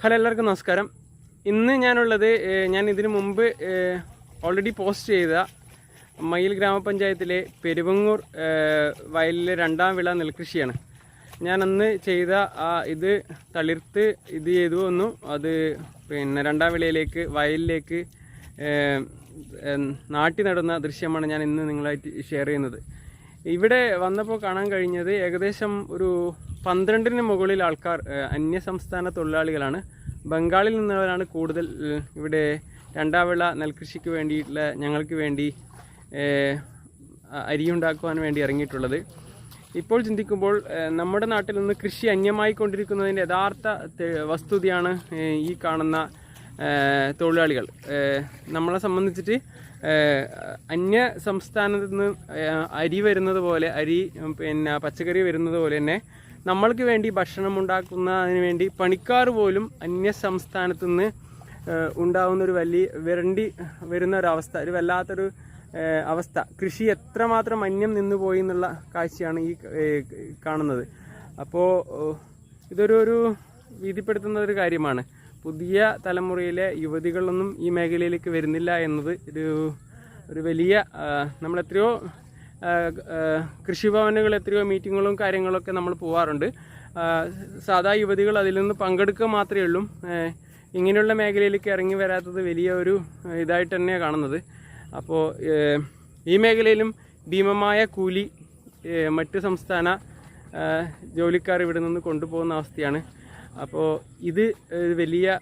Hello, എല്ലാവർക്കും നമസ്കാരം. ഇന്ന് ഞാനുള്ളത് ഞാൻ ഇതിനു മുമ്പ് ഓൾറെഡി പോസ്റ്റ് ചെയ്ത മയിൽ ഗ്രാമപഞ്ചായത്തിലെ പെരുവങ്ങൂർ വയലിലെ രണ്ടാം വിള നെൽകൃഷിയാണ്. ഞാൻ അന്ന് ചെയ്ത ഇത് തളിർത്ത് ഇത് ചെയ്തു വന്നു. അത് പിന്നെ രണ്ടാം വിളയിലേക്ക് വയലിലേക്ക് നാട്ടി നടുന്ന ദൃശ്യമാണ് ഞാൻ ഇന്ന് നിങ്ങളായിട്ട് ഷെയർ ചെയ്യുന്നത്. ഇവിടെ വന്നപ്പോൾ കാണാൻ കഴിഞ്ഞത് ഏകദേശം ഒരു 12-ന് മുകളിൽ ആൾക്കാർ അന്യസംസ്ഥാന തൊഴിലാളികളാണ്. ബംഗാളിൽ നിന്നുള്ളവരാണ് കൂടുതൽ ഇവിടെ രണ്ടാം വിള നെൽകൃഷിക്ക് വേണ്ടിയിട്ടുള്ള ഞങ്ങൾക്ക് വേണ്ടി അരിയുണ്ടാക്കുവാൻ വേണ്ടി ഇറങ്ങിയിട്ടുള്ളത്. ഇപ്പോൾ ചിന്തിക്കുമ്പോൾ നമ്മുടെ നാട്ടിൽ നിന്ന് കൃഷി അന്യമായി കൊണ്ടിരിക്കുന്നതിൻ്റെ യഥാർത്ഥ വസ്തുതയാണ് ഈ കാണുന്ന തൊഴിലാളികൾ. നമ്മളെ സംബന്ധിച്ചിട്ട് അന്യ സംസ്ഥാനത്ത് നിന്ന് അരി വരുന്നത് പോലെ, പിന്നെ പച്ചക്കറി വരുന്നത് പോലെ തന്നെ നമ്മൾക്ക് വേണ്ടി ഭക്ഷണം ഉണ്ടാക്കുന്നതിന് വേണ്ടി പണിക്കാർ പോലും അന്യ സംസ്ഥാനത്ത് നിന്ന് ഉണ്ടാകുന്നൊരു വലിയ വിരണ്ടി വരുന്ന ഒരവസ്ഥ, ഒരു വല്ലാത്തൊരു അവസ്ഥ. കൃഷി എത്രമാത്രം അന്യം നിന്ന് പോയി എന്നുള്ള കാഴ്ചയാണ് ഈ കാണുന്നത്. അപ്പോൾ ഇതൊരു ഭീതിപ്പെടുത്തുന്ന ഒരു കാര്യമാണ്. പുതിയ തലമുറയിലെ യുവതികളൊന്നും ഈ മേഖലയിലേക്ക് വരുന്നില്ല എന്നത് ഒരു വലിയ നമ്മളെത്രയോ കൃഷിഭവനുകൾ എത്രയോ മീറ്റിങ്ങുകളും കാര്യങ്ങളൊക്കെ നമ്മൾ പോകാറുണ്ട്. സാധാ യുവതികൾ അതിൽ നിന്ന് പങ്കെടുക്കുക മാത്രമേ ഉള്ളൂ. ഇങ്ങനെയുള്ള മേഖലയിലേക്ക് ഇറങ്ങി വരാത്തത് വലിയ ഒരു ഇതായിട്ട് തന്നെയാണ് കാണുന്നത്. അപ്പോൾ ഈ മേഖലയിലും ഭീമമായ കൂലി മറ്റ് സംസ്ഥാന ജോലിക്കാർ ഇവിടെ നിന്ന് കൊണ്ടുപോകുന്ന അവസ്ഥയാണ്. അപ്പോൾ ഇത് വലിയ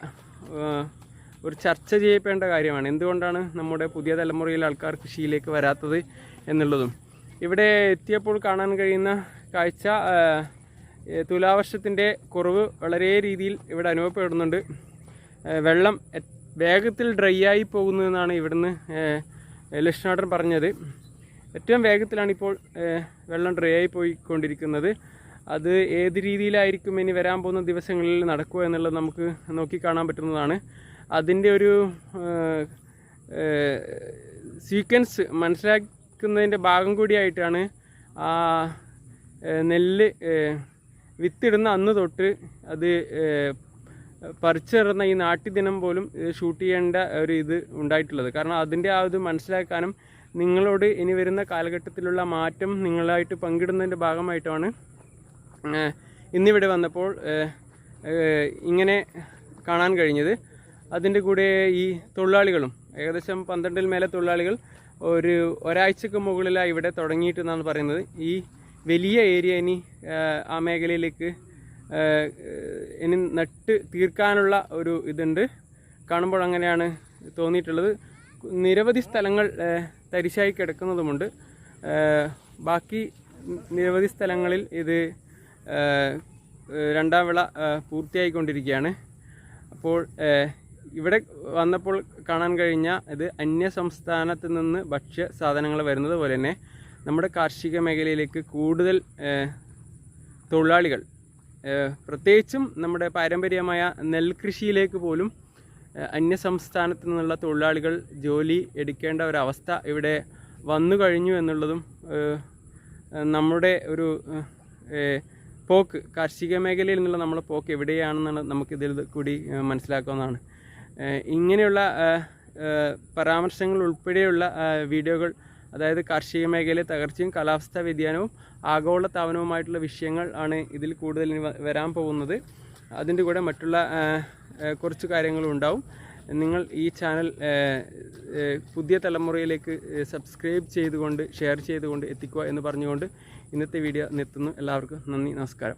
ഒരു ചർച്ച ചെയ്യപ്പെടേണ്ട കാര്യമാണ്. എന്തുകൊണ്ടാണ് നമ്മുടെ പുതിയ തലമുറയിലെ ആൾക്കാർ കൃഷിയിലേക്ക് വരാത്തത് എന്നുള്ളതും. ഇവിടെ എത്തിയപ്പോൾ കാണാൻ കഴിയുന്ന കാഴ്ച, തുലാവർഷത്തിൻ്റെ കുറവ് വളരെ രീതിയിൽ ഇവിടെ അനുഭവപ്പെടുന്നുണ്ട്. വെള്ളം വേഗത്തിൽ ഡ്രൈ ആയി പോകുന്നതെന്നാണ് ഇവിടുന്ന് ലക്ഷ്മണൻ പറഞ്ഞത്. ഏറ്റവും വേഗത്തിലാണ് ഇപ്പോൾ വെള്ളം ഡ്രൈ ആയി പോയിക്കൊണ്ടിരിക്കുന്നത്. അത് ഏത് രീതിയിലായിരിക്കും ഇനി വരാൻ പോകുന്ന ദിവസങ്ങളിൽ നടക്കുക എന്നുള്ളത് നമുക്ക് നോക്കിക്കാണാൻ പറ്റുന്നതാണ്. അതിൻ്റെ ഒരു സീക്വൻസ് മനസ്സിലാക്കുന്നതിൻ്റെ ഭാഗം കൂടിയായിട്ടാണ് ആ നെല്ല് വിത്തിടുന്ന അന്ന് തൊട്ട് അത് പറിച്ചിടുന്ന ഈ നാട്ടിദിനം പോലും ഷൂട്ട് ചെയ്യേണ്ട ഒരു ഇത് ഉണ്ടായിട്ടുള്ളത്. കാരണം അതിൻ്റെ ആ ഇത് മനസ്സിലാക്കാനും നിങ്ങളോട് ഇനി വരുന്ന കാലഘട്ടത്തിലുള്ള മാറ്റം നിങ്ങളായിട്ട് പങ്കിടുന്നതിൻ്റെ ഭാഗമായിട്ടാണ് ഇന്നിവിടെ വന്നപ്പോൾ ഇങ്ങനെ കാണാൻ കഴിഞ്ഞത്. അതിൻ്റെ കൂടെ ഈ തൊഴിലാളികളും ഏകദേശം 12-ൽ മേലെ തൊഴിലാളികൾ ഒരാഴ്ചക്ക് മുകളിലായി ഇവിടെ തുടങ്ങിയിട്ടെന്നാണ് പറയുന്നത്. ഈ വലിയ ഏരിയ ഇനി ആ മേഖലയിലേക്ക് ഇനി നട്ട് തീർക്കാനുള്ള ഒരു ഇതുണ്ട്. കാണുമ്പോൾ അങ്ങനെയാണ് തോന്നിയിട്ടുള്ളത്. നിരവധി സ്ഥലങ്ങൾ തരിശായി കിടക്കുന്നതുമുണ്ട്. ബാക്കി നിരവധി സ്ഥലങ്ങളിൽ ഇത് രണ്ടാം വിള പൂർത്തിയായിക്കൊണ്ടിരിക്കുകയാണ്. അപ്പോൾ ഇവിടെ വന്നപ്പോൾ കാണാൻ കഴിഞ്ഞ ഇത് അന്യ സംസ്ഥാനത്ത് നിന്ന് ഭക്ഷ്യ സാധനങ്ങൾ വരുന്നത് പോലെ തന്നെ നമ്മുടെ കാർഷിക മേഖലയിലേക്ക് കൂടുതൽ തൊഴിലാളികൾ, പ്രത്യേകിച്ചും നമ്മുടെ പാരമ്പര്യമായ നെൽകൃഷിയിലേക്ക് പോലും അന്യ സംസ്ഥാനത്ത് നിന്നുള്ള തൊഴിലാളികൾ ജോലി എടുക്കേണ്ട ഒരവസ്ഥ ഇവിടെ വന്നു കഴിഞ്ഞു എന്നുള്ളതും നമ്മുടെ ഒരു പോക്ക്, കാർഷിക മേഖലയിൽ നിന്നുള്ള നമ്മുടെ പോക്ക് എവിടെയാണെന്നാണ് നമുക്കിതിൽ കൂടി മനസ്സിലാക്കാവുന്നതാണ്. ഇങ്ങനെയുള്ള പരാമർശങ്ങൾ ഉൾപ്പെടെയുള്ള വീഡിയോകൾ, അതായത് കാർഷിക മേഖലയിലെ തകർച്ചയും കാലാവസ്ഥാ വ്യതിയാനവും ആഗോള താപനവുമായിട്ടുള്ള വിഷയങ്ങൾ ആണ് ഇതിൽ കൂടുതൽ വരാൻ പോകുന്നത്. അതിൻ്റെ കൂടെ മറ്റുള്ള കുറച്ച് കാര്യങ്ങളും ഉണ്ടാവും. നിങ്ങൾ ഈ ചാനൽ പുതിയ തലമുറയിലേക്ക് സബ്സ്ക്രൈബ് ചെയ്തുകൊണ്ട് ഷെയർ ചെയ്തുകൊണ്ട് എത്തിക്കുക എന്ന് പറഞ്ഞുകൊണ്ട് ഇന്നത്തെ വീഡിയോ നിർത്തുന്നു. എല്ലാവർക്കും നന്ദി, നമസ്കാരം.